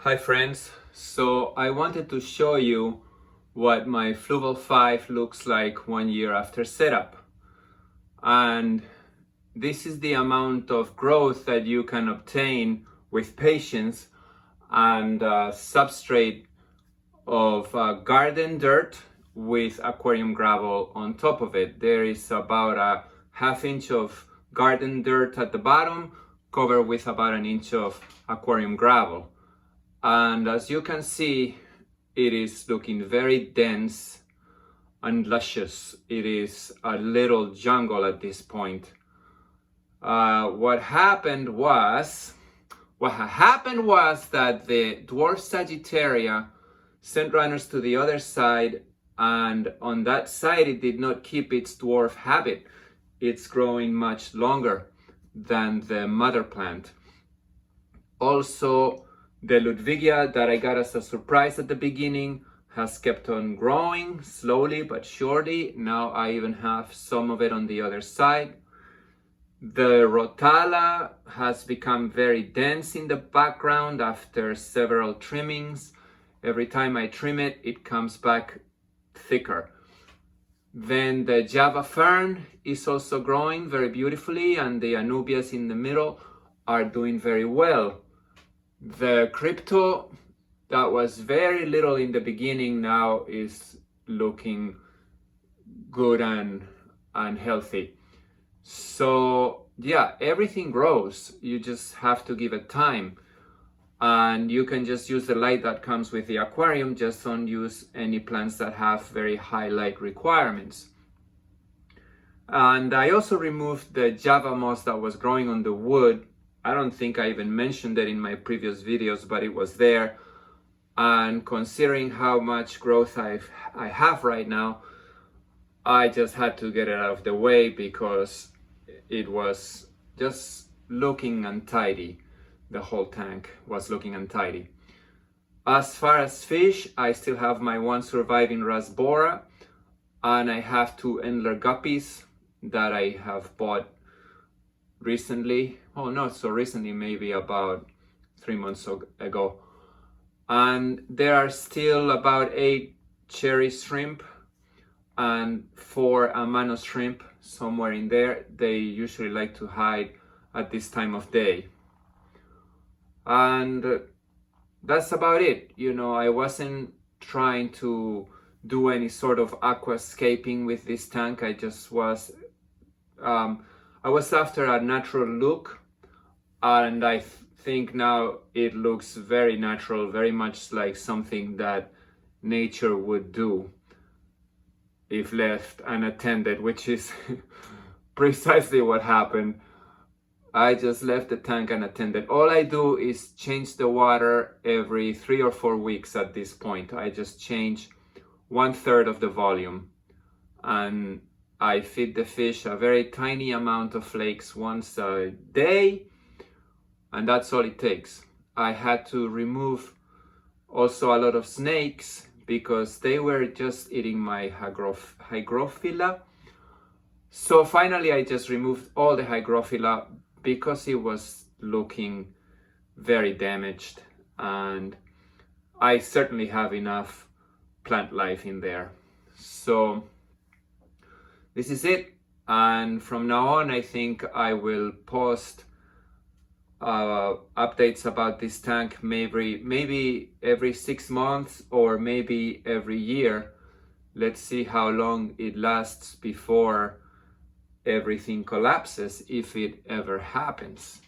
Hi friends, so I wanted to show you what my Fluval 5 looks like 1 year after setup. And this is the amount of growth that you can obtain with patience and substrate of garden dirt with aquarium gravel on top of it. There is about a ½ inch of garden dirt at the bottom, covered with about an inch of aquarium gravel. And as you can see, it is looking very dense and luscious. It is a little jungle at this point. What happened was that the dwarf sagittaria sent runners to the other side, and on that side it did not keep its dwarf habit. It's growing much longer than the mother plant. Also, the Ludvigia that I got as a surprise at the beginning has kept on growing slowly but surely. Now I even have some of it on the other side. The Rotala has become very dense in the background after several trimmings. Every time I trim it, it comes back thicker. Then the Java fern is also growing very beautifully, and the Anubias in the middle are doing very well. The crypto that was very little in the beginning now is looking good and healthy. So yeah, everything grows. You just have to give it time. And you can just use the light that comes with the aquarium. Just don't use any plants that have very high light requirements. And I also removed the Java moss that was growing on the wood. I don't think I even mentioned it in my previous videos, but it was there. And considering how much growth I have right now, I just had to get it out of the way because it was just looking untidy. The whole tank was looking untidy. As far as fish, I still have my one surviving rasbora, and I have 2 Endler guppies that I have bought recently. Oh, not so recently, maybe about 3 months ago. And there are still about 8 cherry shrimp and 4 Amano shrimp somewhere in there. They usually like to hide at this time of day. And that's about it. You know, I wasn't trying to do any sort of aquascaping with this tank. I just was I was after a natural look, and I think now it looks very natural, very much like something that nature would do if left unattended, which is precisely what happened. I just left the tank unattended. All I do is change the water every 3 or 4 weeks at this point. I just change 1/3 of the volume, and I feed the fish a very tiny amount of flakes once a day, and that's all it takes. I had to remove also a lot of snakes because they were just eating my hygrophila. So finally I just removed all the hygrophila because it was looking very damaged, and I certainly have enough plant life in there. So this is it, and from now on I think I will post updates about this tank maybe every 6 months or maybe every year. Let's see how long it lasts before everything collapses, if it ever happens.